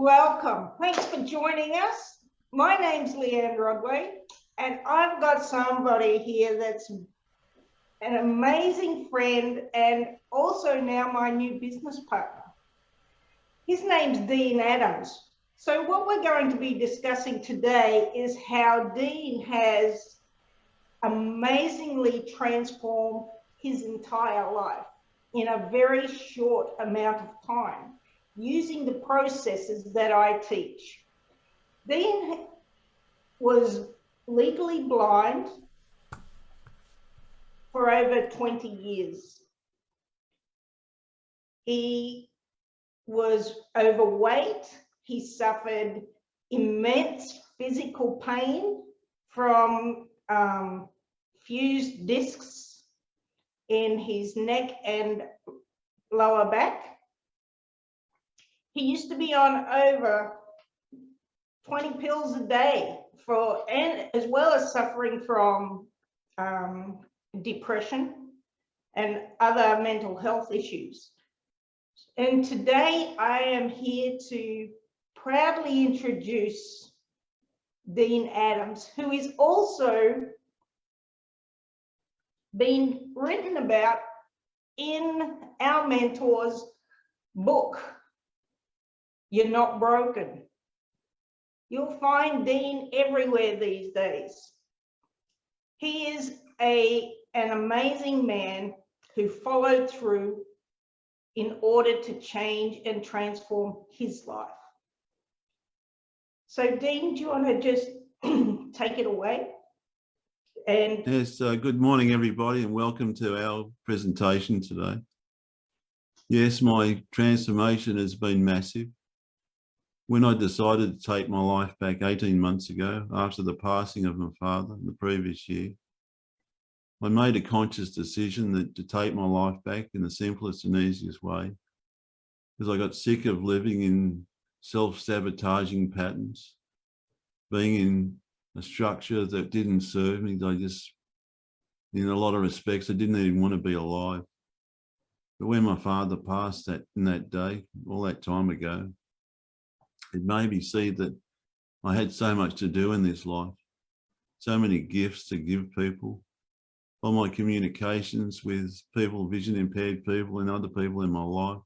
Welcome. Thanks for joining us. My name's Leanne Rodway, and I've got somebody here that's an amazing friend and also now my new business partner. His name's Dean Adams. So what we're going to be discussing today is how Dean has amazingly transformed his entire life in a very short amount of time, using the processes that I teach. Dean was legally blind for over 20 years. He was overweight. He suffered immense physical pain from fused discs in his neck and lower back. He used to be on over 20 pills a day and as well as suffering from depression and other mental health issues. And today I am here to proudly introduce Dean Adams, who is also been written about in our mentor's book, You're Not Broken. You'll find Dean everywhere these days. He is an amazing man who followed through in order to change and transform his life. So Dean, do you want to just take it away? And yes, good morning everybody and welcome to our presentation today. Yes, my transformation has been massive. When I decided to take my life back 18 months ago after the passing of my father the previous year, I made a conscious decision to take my life back in the simplest and easiest way, because I got sick of living in self-sabotaging patterns, being in a structure that didn't serve me. In a lot of respects, I didn't even want to be alive. But when my father passed in that day, all that time ago, it made me see that I had so much to do in this life, so many gifts to give people. All my communications with people, vision impaired people and other people in my life,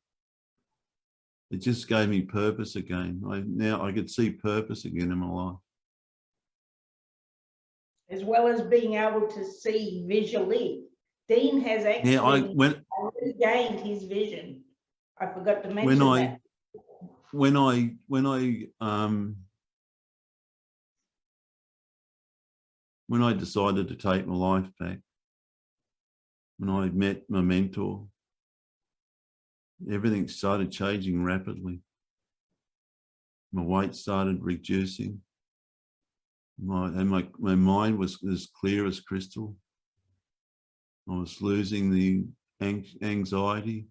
it just gave me purpose again. Now I could see purpose again in my life. as well as being able to see visually. Dean has actually regained his vision. I forgot to mention that. When I decided to take my life back, when I met my mentor, everything started changing rapidly. My weight started reducing. My mind was as clear as crystal. I was losing the anxiety.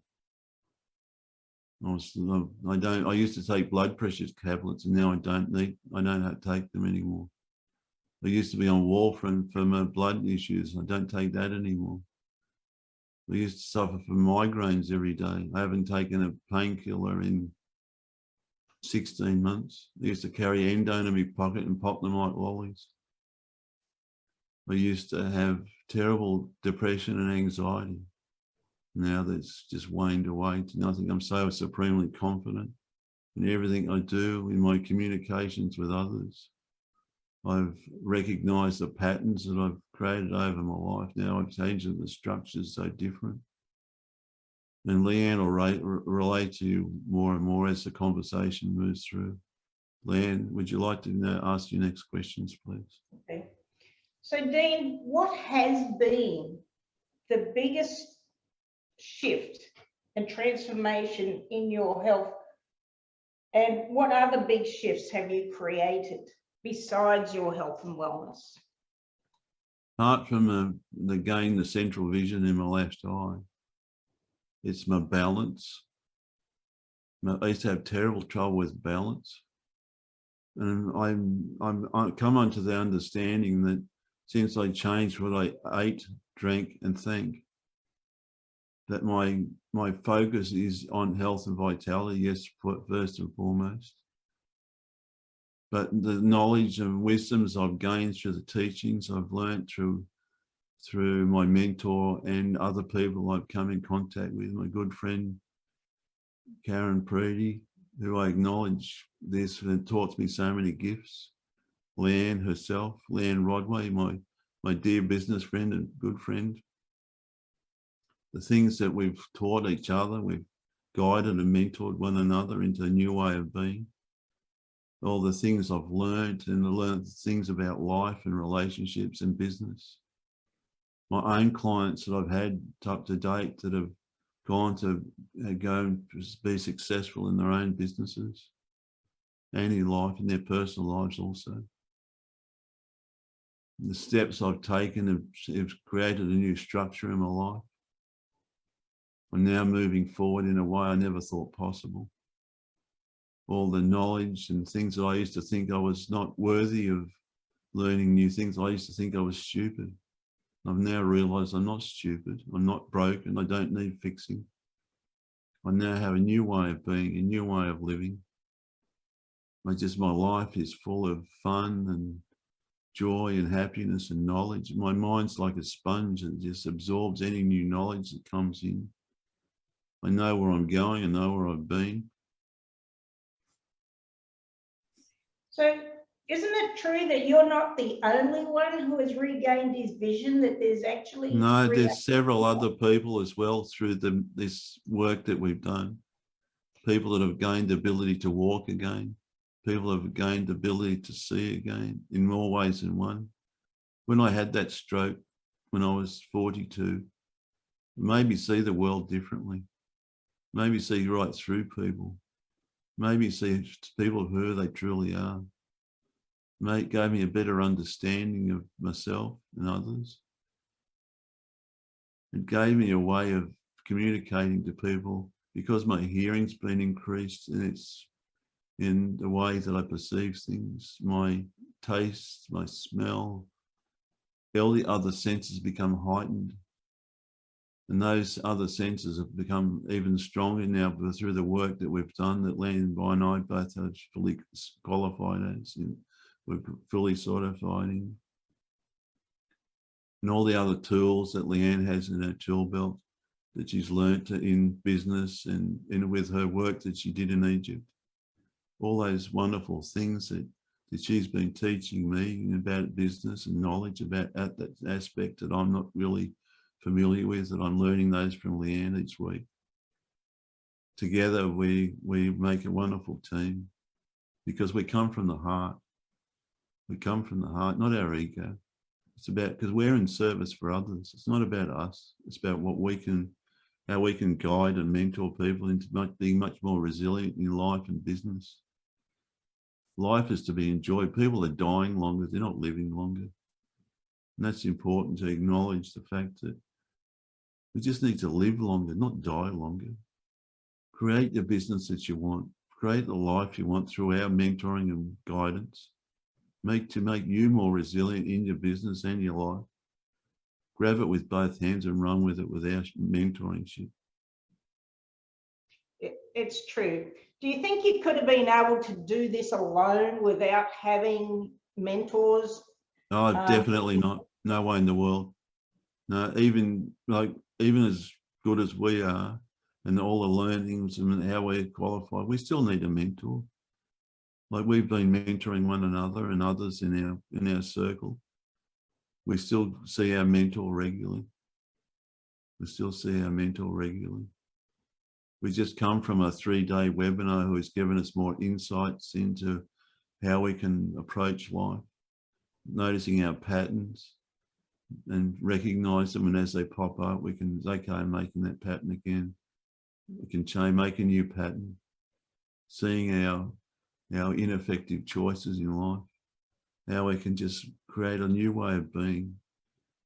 I used to take blood pressure tablets, and now I don't have to take them anymore. I used to be on warfarin for my blood issues. I don't take that anymore. I used to suffer from migraines every day. I haven't taken a painkiller in 16 months. I used to carry endone in my pocket and pop them like lollies. I used to have terrible depression and anxiety. Now that's just waned away to nothing. I'm so supremely confident in everything I do, in my communications with others. I've recognized the patterns that I've created over my life. Now I've changed the structures so different. And Leanne will relate to you more and more as the conversation moves through. Leanne, would you like to ask your next questions, please? Okay. So Dean, what has been the biggest shift and transformation in your health? And what other big shifts have you created besides your health and wellness? Apart from the central vision in my left eye, it's my balance. I used to have terrible trouble with balance. And I come onto the understanding that since I changed what I ate, drank and think, that my focus is on health and vitality, yes, first and foremost. But the knowledge and wisdoms I've gained through the teachings I've learned through my mentor and other people I've come in contact with, my good friend Karen Preedy, who I acknowledge this and taught me so many gifts. Leanne herself, Leanne Rodway, my dear business friend and good friend. The things that we've taught each other, we've guided and mentored one another into a new way of being. All the things I've learned and learned things about life and relationships and business. My own clients that I've had up to date that have gone to go and be successful in their own businesses and in life, in their personal lives also. The steps I've taken have created a new structure in my life. I'm now moving forward in a way I never thought possible. All the knowledge and things that I used to think I was not worthy of learning new things, I used to think I was stupid. I've now realized I'm not stupid, I'm not broken, I don't need fixing. I now have a new way of being, a new way of living. My life is full of fun and joy and happiness and knowledge. My mind's like a sponge that just absorbs any new knowledge that comes in. I know where I'm going, I know where I've been. So isn't it true that you're not the only one who has regained his vision, that there's actually... No, there's several other people as well through this work that we've done. People that have gained the ability to walk again. People have gained the ability to see again in more ways than one. When I had that stroke, when I was 42, it made me see the world differently. Made me see right through people. Made me see people who they truly are. Gave me a better understanding of myself and others. It gave me a way of communicating to people because my hearing's been increased and it's in the way that I perceive things, my taste, my smell, all the other senses become heightened. And those other senses have become even stronger now through the work that we've done, that Leanne and I both have fully qualified as, we're fully certified in. And all the other tools that Leanne has in her tool belt that she's learnt in business and with her work that she did in Egypt. All those wonderful things that she's been teaching me about business and knowledge about that aspect that I'm not really familiar with, that I'm learning those from Leanne each week. Together we make a wonderful team because we come from the heart. We come from the heart, not our ego. It's about, because we're in service for others. It's not about us. It's about how we can guide and mentor people into being much more resilient in life and business. Life is to be enjoyed. People are dying longer, they're not living longer. And that's important to acknowledge the fact that we just need to live longer, not die longer. Create the business that you want. Create the life you want through our mentoring and guidance. To make you more resilient in your business and your life. Grab it with both hands and run with it with our mentoring ship. It's true. Do you think you could have been able to do this alone without having mentors? Oh, definitely not. No way in the world. No, even as good as we are and all the learnings and how we're qualified, we still need a mentor. Like we've been mentoring one another and others in our circle. We still see our mentor regularly. We still see our mentor regularly. We just come from a 3-day webinar who has given us more insights into how we can approach life, noticing our patterns and recognize them, and as they pop up, we can, okay, I'm making that pattern again. We can change, make a new pattern, seeing our ineffective choices in life, how we can just create a new way of being,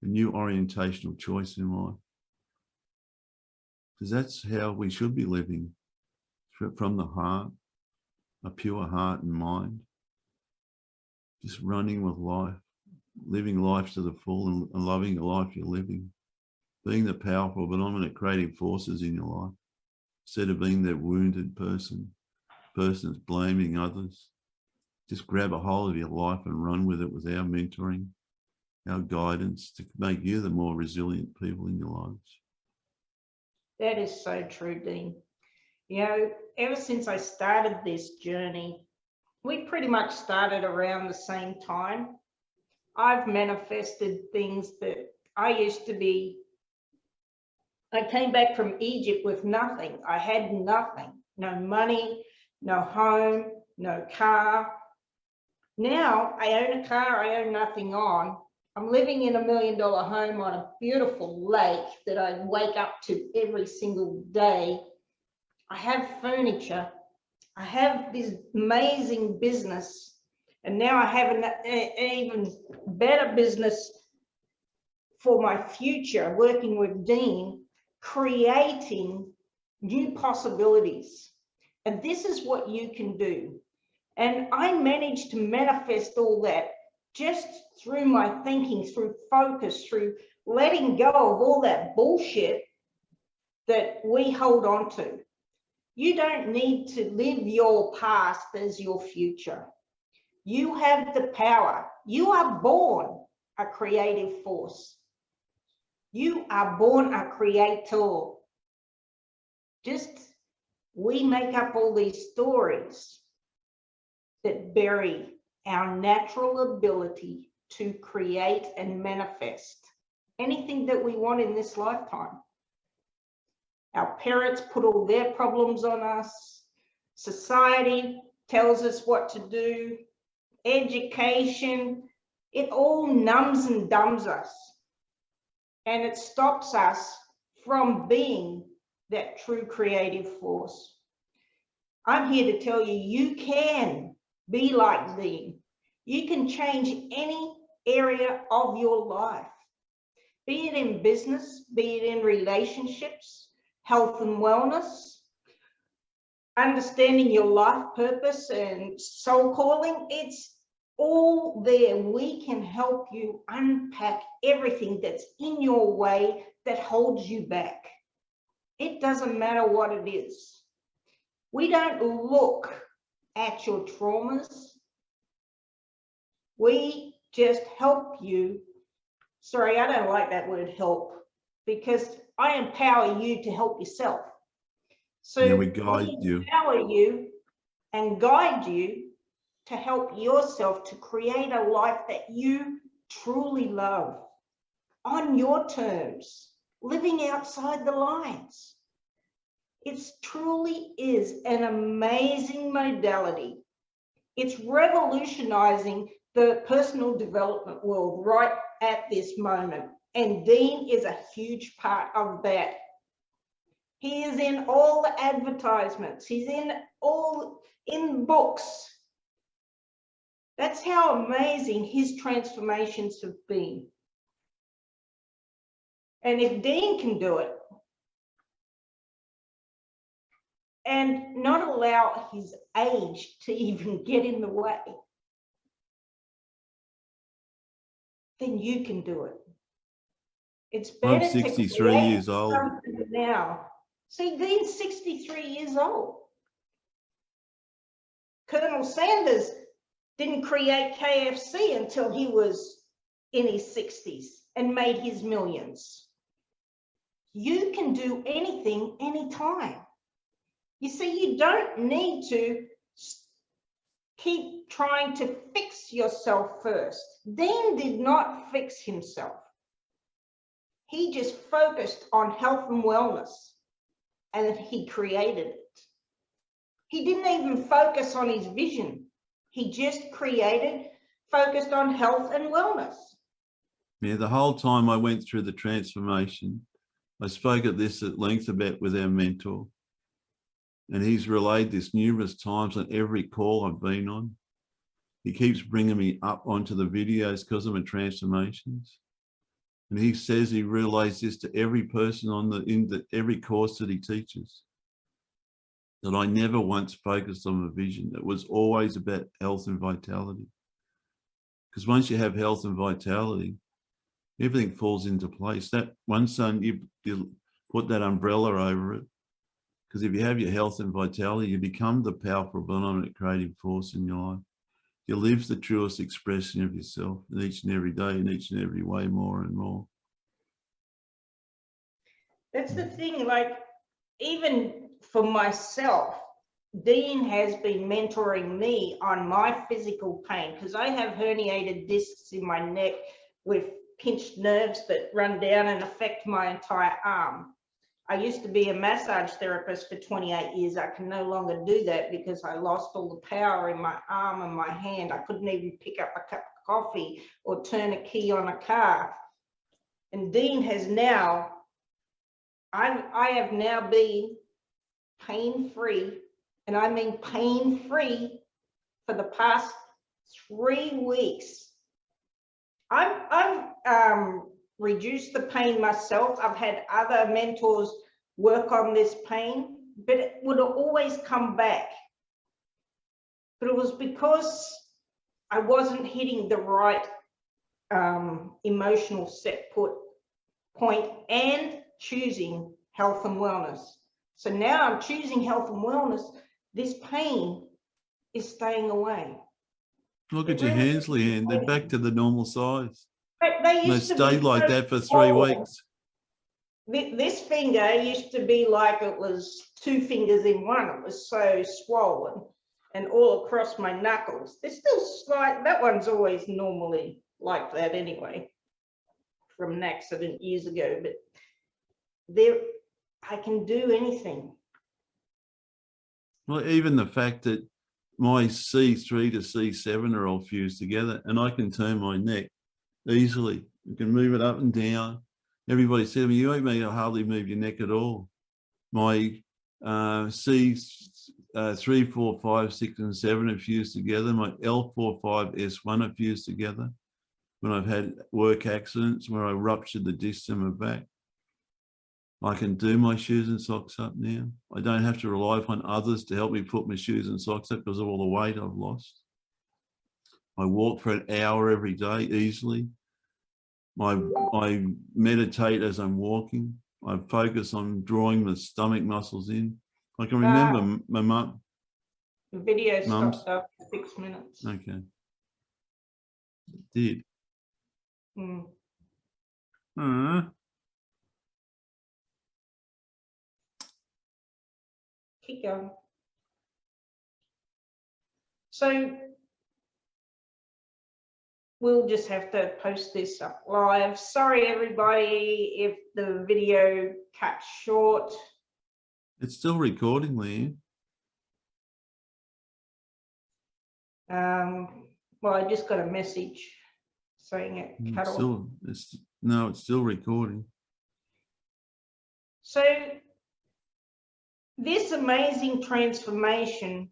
a new orientational choice in life. Because that's how we should be living, from the heart, a pure heart and mind, just running with life, living life to the full and loving the life you're living, being the powerful, predominant creative forces in your life, instead of being that wounded person that's blaming others. just grab a hold of your life and run with it with our mentoring, our guidance to make you the more resilient people in your lives. That is so true, Dean. You know, ever since I started this journey, we pretty much started around the same time. I've manifested things that I used to be. I came back from Egypt with nothing. I had nothing, no money, no home, no car. Now I own a car I own nothing on. I'm living in $1 million home on a beautiful lake that I wake up to every single day. I have furniture. I have this amazing business. And now I have an even better business for my future, working with Dean, creating new possibilities. And this is what you can do. And I managed to manifest all that just through my thinking, through focus, through letting go of all that bullshit that we hold on to. You don't need to live your past as your future. You have the power. You are born a creative force. You are born a creator. Just we make up all these stories that bury our natural ability to create and manifest anything that we want in this lifetime. Our parents put all their problems on us. Society tells us what to do. Education, it all numbs and dumbs us. And it stops us from being that true creative force. I'm here to tell you, you can be like Dean. You can change any area of your life, be it in business, be it in relationships, health and wellness, understanding your life purpose and soul calling. It's all there. We can help you unpack everything that's in your way that holds you back. It doesn't matter what it is. We don't look at your traumas. We just help you. Sorry, I don't like that word help, because I empower you to help yourself. So yeah, we guide you. Empower you and guide you to help yourself to create a life that you truly love on your terms, living outside the lines. It truly is an amazing modality. It's revolutionizing the personal development world right at this moment. And Dean is a huge part of that. He is in all the advertisements. He's in books. That's how amazing his transformations have been. And if Dean can do it and not allow his age to even get in the way, then you can do it. It's better I'm 63 years old now. See, Dean's 63 years old. Colonel Sanders didn't create KFC until he was in his 60s and made his millions. You can do anything, anytime. You see, you don't need to keep trying to fix yourself first. Dean did not fix himself. He just focused on health and wellness, and he created it. He didn't even focus on his vision. He just focused on health and wellness. Yeah, the whole time I went through the transformation, I spoke at this at length about with our mentor, and he's relayed this numerous times on every call I've been on. He keeps bringing me up onto the videos because of my transformations. And he says he relays this to every person in every course that he teaches, that I never once focused on the vision. It was always about health and vitality. Because once you have health and vitality, everything falls into place. That one sun, you put that umbrella over it. Because if you have your health and vitality, you become the powerful, dominant, creative force in your life. You live the truest expression of yourself in each and every day, in each and every way, more and more. That's the thing, like, even for myself, Dean has been mentoring me on my physical pain, because I have herniated discs in my neck with pinched nerves that run down and affect my entire arm. I used to be a massage therapist for 28 years. I can no longer do that because I lost all the power in my arm and my hand. I couldn't even pick up a cup of coffee or turn a key on a car. And Dean has now, I have now been pain-free, and I mean pain-free, for the past 3 weeks. I've reduced the pain myself. I've had other mentors work on this pain, but it would always come back. But it was because I wasn't hitting the right emotional set point and choosing health and wellness. So now I'm choosing health and wellness. This pain is staying away. Look at your hands, Leanne. They're back to the normal size. They used to stayed be like so that for 3 small. weeks. This finger used to be like it was 2 fingers in one. It was so swollen and all across my knuckles. They're still slight. That one's always normally like that anyway, from an accident years ago. But there, I can do anything. Well, even the fact that my C3 to C7 are all fused together, and I can turn my neck easily. You can move it up and down. Everybody said to me, you may hardly move your neck at all. My C3, 4, 5, 6, and 7 are fused together. My L4, 5, S1 are fused together. When I've had work accidents where I ruptured the disc in my back, I can do my shoes and socks up now. I don't have to rely upon others to help me put my shoes and socks up because of all the weight I've lost. I walk for an hour every day easily. I meditate as I'm walking. I focus on drawing the stomach muscles in. I can remember my mum. The video stopped after 6 minutes. Okay. It did. Keep going. So we'll just have to post this up live. Sorry, everybody, if the video cut short. It's still recording, Leanne. Well, I just got a message saying it cut off. No, it's still recording. So this amazing transformation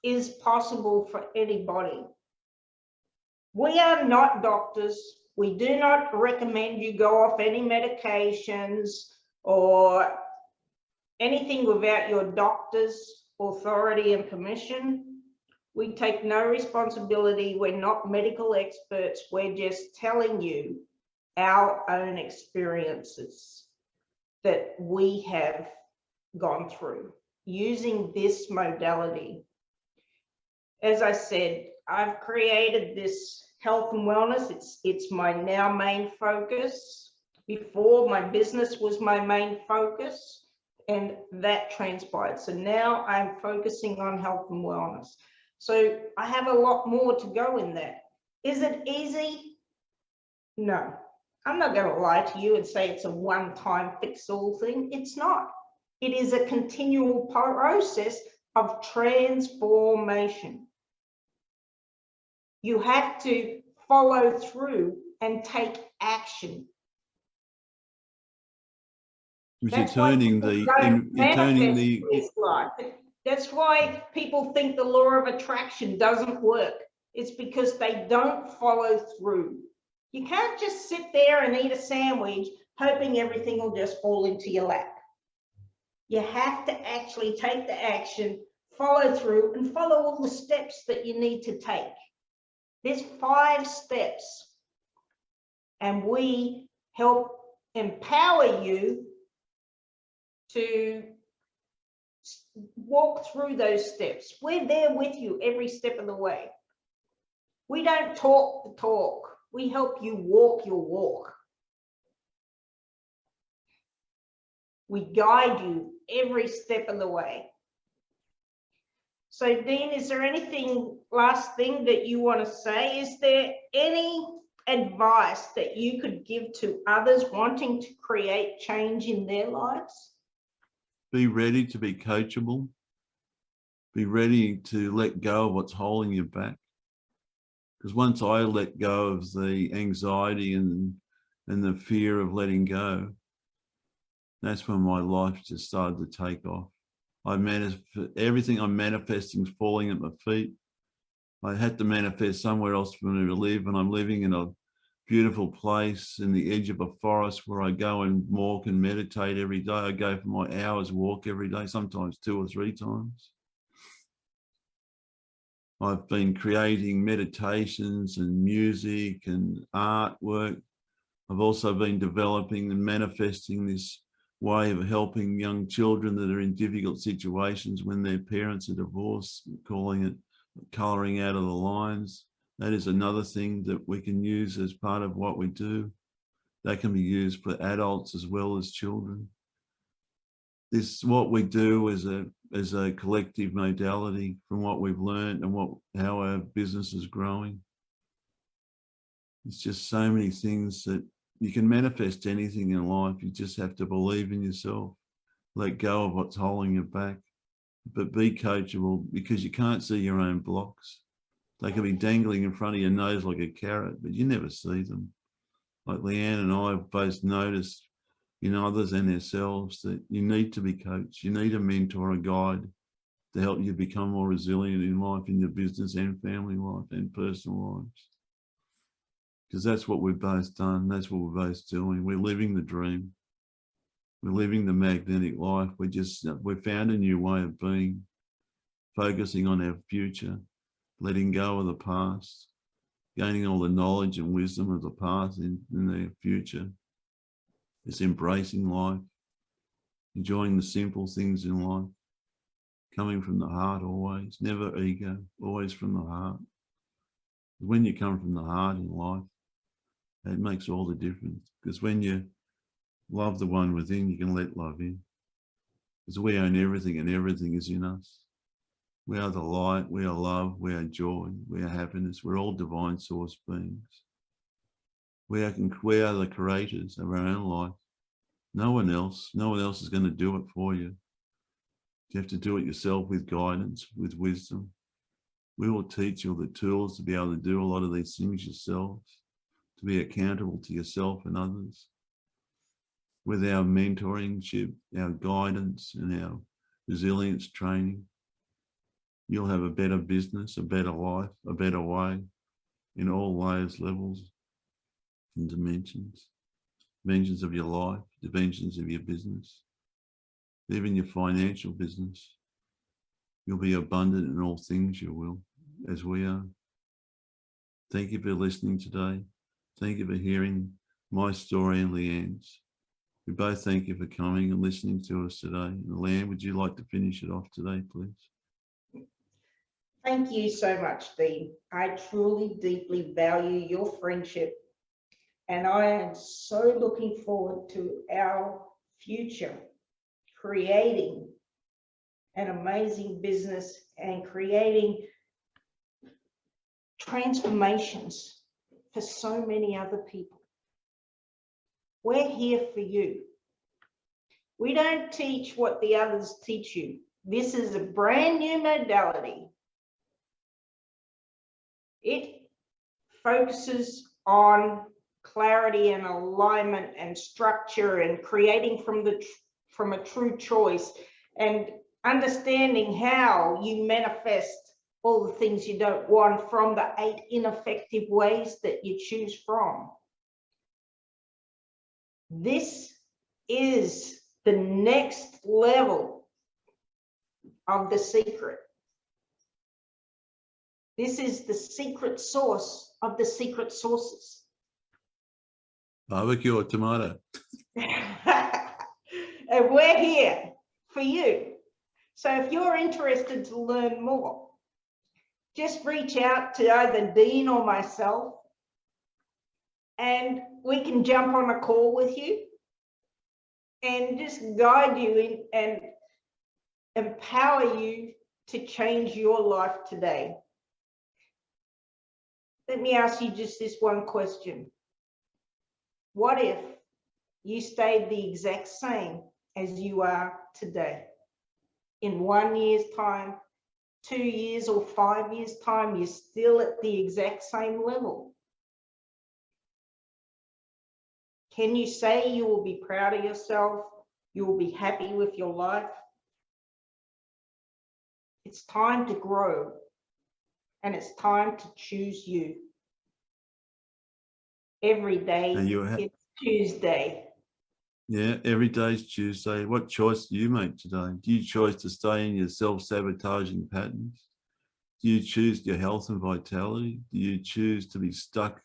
is possible for anybody. We are not doctors. We do not recommend you go off any medications or anything without your doctor's authority and permission. We take no responsibility. We're not medical experts. We're just telling you our own experiences that we have gone through using this modality. As I said, I've created this health and wellness. It's my now main focus. Before, my business was my main focus, and that transpired. So now I'm focusing on health and wellness. So I have a lot more to go in that. Is it easy? No. I'm not going to lie to you and say it's a one-time fix-all thing. It's not. It is a continual process of transformation. You have to follow through and take action. You're turning the That's why people think the law of attraction doesn't work. It's because they don't follow through. You can't just sit there and eat a sandwich hoping everything will just fall into your lap. You have to actually take the action, follow through, and follow all the steps that you need to take. There's 5 steps, and we help empower you to walk through those steps. We're there with you every step of the way. We don't talk the talk. We help you walk your walk. We guide you every step of the way. So, Dean, is there anything, last thing that you want to say? Is there any advice that you could give to others wanting to create change in their lives? Be ready to be coachable. Be ready to let go of what's holding you back. Because once I let go of the anxiety and the fear of letting go, that's when my life just started to take off. Everything I'm manifesting is falling at my feet. I had to manifest somewhere else for me to live, and I'm living in a beautiful place in the edge of a forest where I go and walk and meditate every day. I go for my hours walk every day, sometimes 2 or 3 times. I've been creating meditations and music and artwork. I've also been developing and manifesting this way of helping young children that are in difficult situations when their parents are divorced, calling it colouring out of the lines. That is another thing that we can use as part of what we do. That can be used for adults as well as children. This, what we do is a collective modality from what we've learned and how our business is growing. It's just so many things that you can manifest anything in life. You just have to believe in yourself, let go of what's holding you back, but be coachable, because you can't see your own blocks. They can be dangling in front of your nose like a carrot, but you never see them. Like Leanne and I have both noticed in others and ourselves that you need to be coached. You need a mentor, a guide to help you become more resilient in life, in your business and family life and personal lives. Because that's what we've both done. That's what we're both doing. We're living the dream. We're living the magnetic life. We've found a new way of being, focusing on our future, letting go of the past, gaining all the knowledge and wisdom of the past in the future. It's embracing life, enjoying the simple things in life, coming from the heart always, never ego, always from the heart. When you come from the heart in life, it makes all the difference, because when you love the one within, you can let love in, because we own everything and everything is in us. We are the light, we are love, we are joy, we are happiness. We're all divine source beings. We are the creators of our own life. No one else is going to do it for you. You have to do it yourself with guidance, with wisdom. We will teach you the tools to be able to do a lot of these things yourselves, to be accountable to yourself and others. With our mentoringship, our guidance and our resilience training, you'll have a better business, a better life, a better way in all layers, levels and dimensions. Dimensions of your life, dimensions of your business, even your financial business. You'll be abundant in all things, you will, as we are. Thank you for listening today. Thank you for hearing my story and Leanne's. We both thank you for coming and listening to us today. And Leanne, would you like to finish it off today, please? Thank you so much, Dean. I truly, deeply value your friendship, and I am so looking forward to our future, creating an amazing business and creating transformations for so many other people. We're here for you. We don't teach what the others teach you. This is a brand new modality. It focuses on clarity and alignment and structure and creating from a true choice and understanding how you manifest all the things you don't want from the 8 ineffective ways that you choose from. This is the next level of the secret. This is the secret source of the secret sources. Barbecue or tomato? And we're here for you. So if you're interested to learn more, just reach out to either Dean or myself, and we can jump on a call with you and just guide you in and empower you to change your life today. Let me ask you just this one question. What if you stayed the exact same as you are today? In 1 year's time, 2 years, or 5 years' time, you're still at the exact same level. Can you say you will be proud of yourself? You will be happy with your life? It's time to grow, and it's time to choose you. Every day it's Tuesday. Yeah, every day's Tuesday. What choice do you make today? Do you choose to stay in your self-sabotaging patterns? Do you choose your health and vitality? Do you choose to be stuck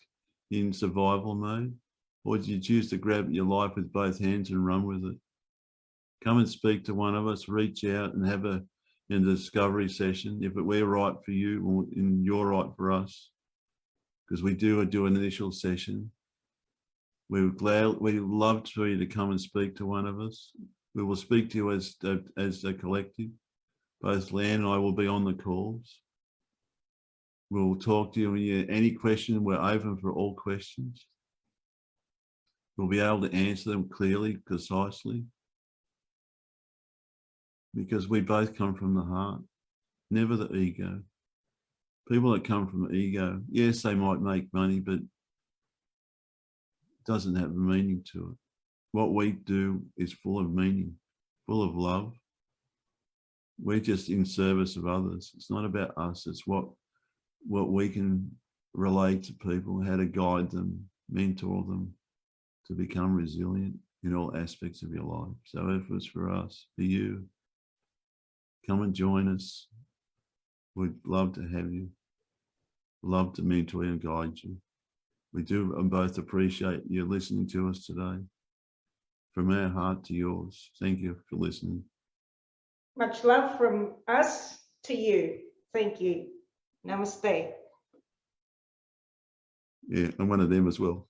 in survival mode? Or do you choose to grab your life with both hands and run with it? Come and speak to one of us, reach out and have a discovery session if we're right for you or you're right for us, because we do an initial session. We'd love for you to come and speak to one of us. We will speak to you as a collective. Both Leanne and I will be on the calls. We'll talk to you. Any question, we're open for all questions. We'll be able to answer them clearly, precisely, because we both come from the heart, never the ego. People that come from ego, yes, they might make money, but it doesn't have a meaning to it. What we do is full of meaning, full of love. We're just in service of others. It's not about us. It's what we can relate to people, how to guide them, mentor them to become resilient in all aspects of your life. So if it's for us, for you, come and join us. We'd love to have you. Love to mentor and guide you. We do both appreciate you listening to us today. From our heart to yours. Thank you for listening. Much love from us to you. Thank you. Namaste. Yeah, I'm one of them as well.